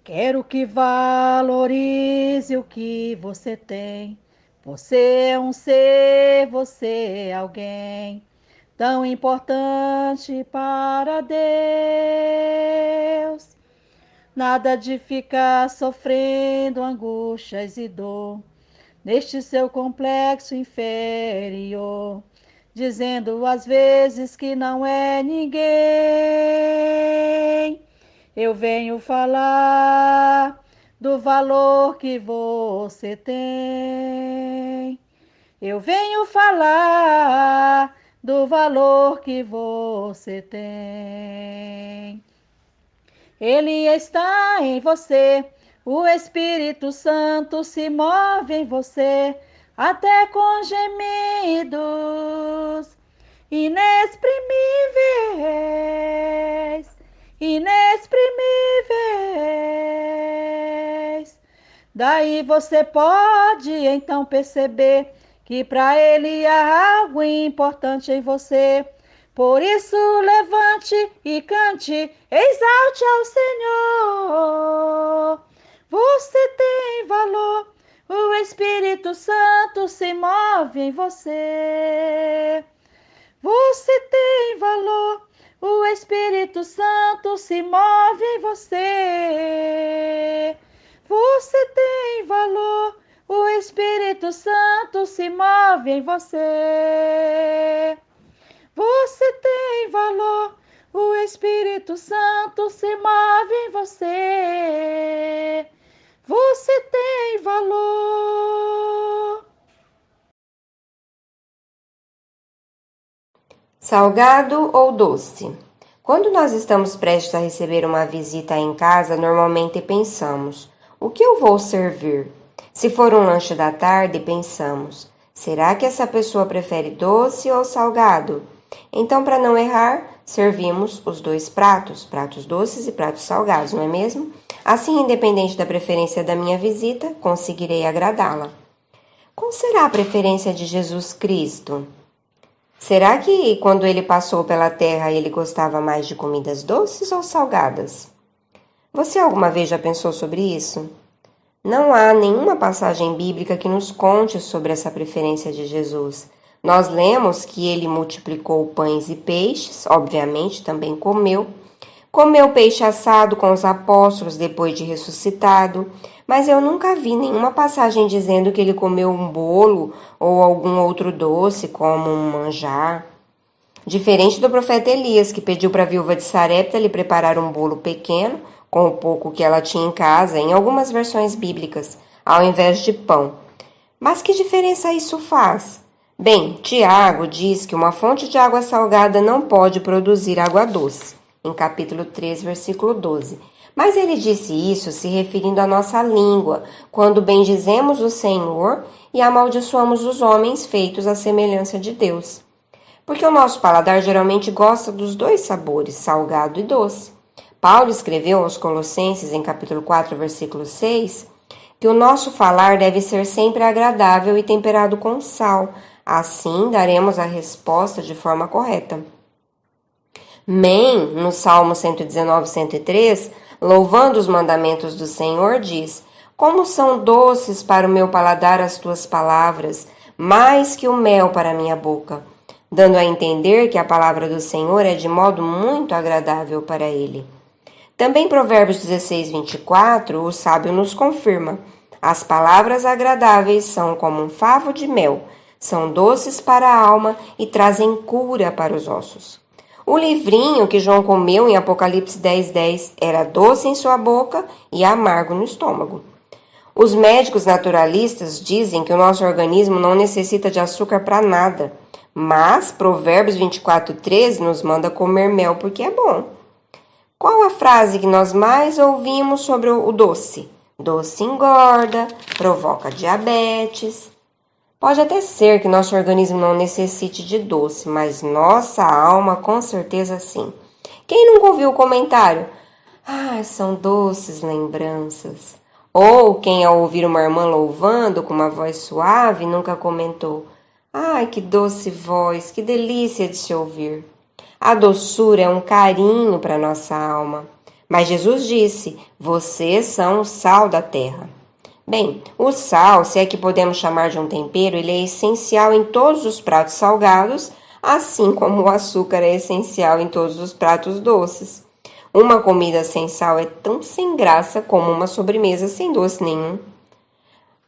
Quero que valorize o que você tem. Você é um ser, você é alguém tão importante para Deus. Nada de ficar sofrendo angústias e dor neste seu complexo inferior, dizendo às vezes que não é ninguém. Eu venho falar do valor que você tem. Eu venho falar do valor que você tem. Ele está em você, o Espírito Santo se move em você, até com gemidos inexprimíveis, inexprimíveis. Daí você pode então perceber que para ele há algo importante em você. Por isso levante e cante, exalte ao Senhor. Você tem valor, o Espírito Santo se move em você. Você tem valor, o Espírito Santo se move em você. Você tem valor, o Espírito Santo se move em você. Você tem valor, o Espírito Santo se move em você. Você tem valor. Salgado ou doce? Quando nós estamos prestes a receber uma visita em casa, normalmente pensamos: o que eu vou servir? Se for um lanche da tarde, pensamos: será que essa pessoa prefere doce ou salgado? Então, para não errar, servimos os dois pratos, pratos doces e pratos salgados, não é mesmo? Assim, independente da preferência da minha visita, conseguirei agradá-la. Qual será a preferência de Jesus Cristo? Será que quando ele passou pela terra ele gostava mais de comidas doces ou salgadas? Você alguma vez já pensou sobre isso? Não há nenhuma passagem bíblica que nos conte sobre essa preferência de Jesus. Nós lemos que ele multiplicou pães e peixes, obviamente também comeu. Comeu peixe assado com os apóstolos depois de ressuscitado, mas eu nunca vi nenhuma passagem dizendo que ele comeu um bolo ou algum outro doce, como um manjar. Diferente do profeta Elias, que pediu para a viúva de Sarepta lhe preparar um bolo pequeno, com o pouco que ela tinha em casa, em algumas versões bíblicas, ao invés de pão. Mas que diferença isso faz? Bem, Tiago diz que uma fonte de água salgada não pode produzir água doce, em capítulo 3, versículo 12. Mas ele disse isso se referindo à nossa língua, quando bendizemos o Senhor e amaldiçoamos os homens feitos à semelhança de Deus. Porque o nosso paladar geralmente gosta dos dois sabores, salgado e doce. Paulo escreveu aos Colossenses, em capítulo 4, versículo 6, que o nosso falar deve ser sempre agradável e temperado com sal. Assim, daremos a resposta de forma correta. Men, no Salmo 119, 103, louvando os mandamentos do Senhor, diz: como são doces para o meu paladar as tuas palavras, mais que o mel para a minha boca, dando a entender que a palavra do Senhor é de modo muito agradável para ele. Também Provérbios 16, 24, o sábio nos confirma: as palavras agradáveis são como um favo de mel, são doces para a alma e trazem cura para os ossos. O livrinho que João comeu em Apocalipse 10, 10 era doce em sua boca e amargo no estômago. Os médicos naturalistas dizem que o nosso organismo não necessita de açúcar para nada, mas Provérbios 24, 13 nos manda comer mel porque é bom. Qual a frase que nós mais ouvimos sobre o doce? Doce engorda, provoca diabetes. Pode até ser que nosso organismo não necessite de doce, mas nossa alma com certeza sim. Quem nunca ouviu o comentário? Ah, são doces lembranças. Ou quem ao ouvir uma irmã louvando com uma voz suave nunca comentou: ai, que doce voz, que delícia de se ouvir. A doçura é um carinho para nossa alma. Mas Jesus disse: vocês são o sal da terra. Bem, o sal, se é que podemos chamar de um tempero, ele é essencial em todos os pratos salgados, assim como o açúcar é essencial em todos os pratos doces. Uma comida sem sal é tão sem graça como uma sobremesa sem doce nenhum.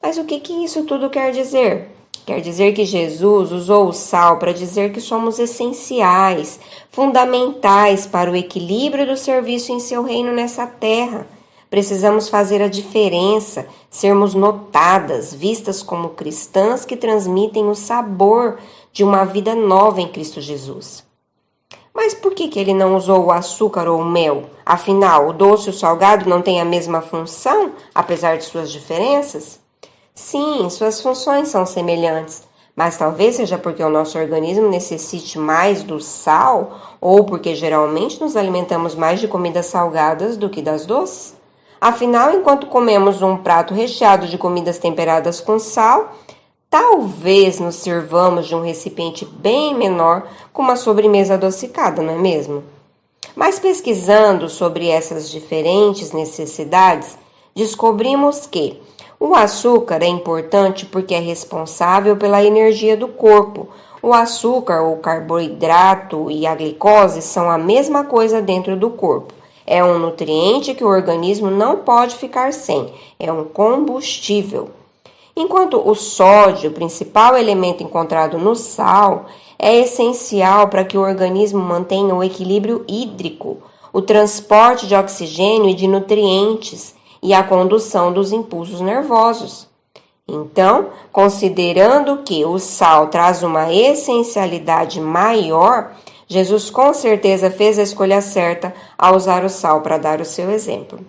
Mas o que isso tudo quer dizer? Quer dizer que Jesus usou o sal para dizer que somos essenciais, fundamentais para o equilíbrio do serviço em seu reino nessa terra. Precisamos fazer a diferença, sermos notadas, vistas como cristãs que transmitem o sabor de uma vida nova em Cristo Jesus. Mas por que ele não usou o açúcar ou o mel? Afinal, o doce e o salgado não têm a mesma função, apesar de suas diferenças? Sim, suas funções são semelhantes, mas talvez seja porque o nosso organismo necessite mais do sal ou porque geralmente nos alimentamos mais de comidas salgadas do que das doces. Afinal, enquanto comemos um prato recheado de comidas temperadas com sal, talvez nos sirvamos de um recipiente bem menor com uma sobremesa adocicada, não é mesmo? Mas pesquisando sobre essas diferentes necessidades, descobrimos que o açúcar é importante porque é responsável pela energia do corpo. O açúcar, o carboidrato e a glicose são a mesma coisa dentro do corpo. É um nutriente que o organismo não pode ficar sem, é um combustível. Enquanto o sódio, o principal elemento encontrado no sal, é essencial para que o organismo mantenha o equilíbrio hídrico, o transporte de oxigênio e de nutrientes e a condução dos impulsos nervosos. Então, considerando que o sal traz uma essencialidade maior, Jesus com certeza fez a escolha certa ao usar o sal para dar o seu exemplo.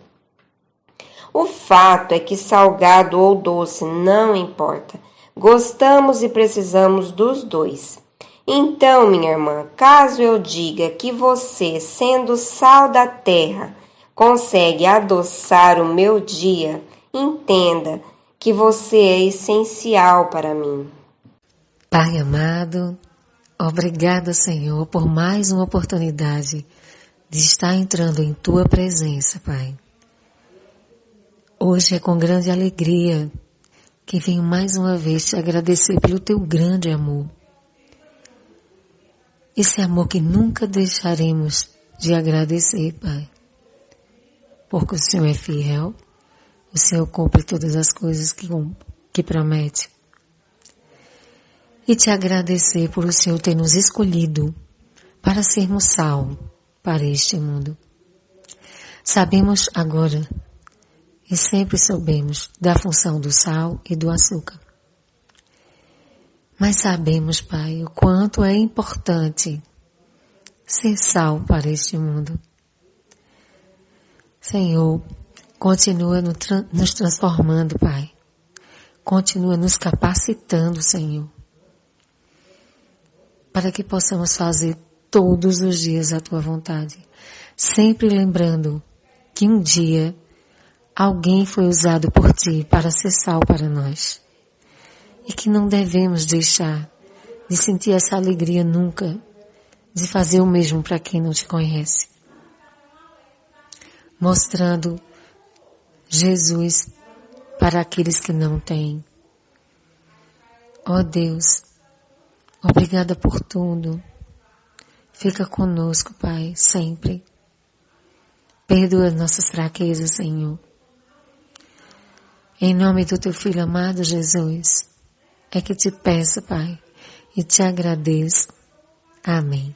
O fato é que salgado ou doce não importa. Gostamos e precisamos dos dois. Então, minha irmã, caso eu diga que você, sendo sal da terra, consegue adoçar o meu dia, entenda que você é essencial para mim. Pai amado, obrigada, Senhor, por mais uma oportunidade de estar entrando em Tua presença, Pai. Hoje é com grande alegria que venho mais uma vez te agradecer pelo Teu grande amor. Esse amor que nunca deixaremos de agradecer, Pai. Porque o Senhor é fiel, o Senhor cumpre todas as coisas que promete. E te agradecer por o Senhor ter nos escolhido para sermos sal para este mundo. Sabemos agora e sempre soubemos da função do sal e do açúcar. Mas sabemos, Pai, o quanto é importante ser sal para este mundo. Senhor, continua nos transformando, Pai. Continua nos capacitando, Senhor, para que possamos fazer todos os dias a Tua vontade. Sempre lembrando que um dia alguém foi usado por Ti para ser sal para nós. E que não devemos deixar de sentir essa alegria nunca, de fazer o mesmo para quem não Te conhece. Mostrando Jesus para aqueles que não têm. Ó Deus, obrigada por tudo. Fica conosco, Pai, sempre. Perdoa nossas fraquezas, Senhor. Em nome do Teu Filho amado Jesus, é que te peço, Pai, e te agradeço. Amém.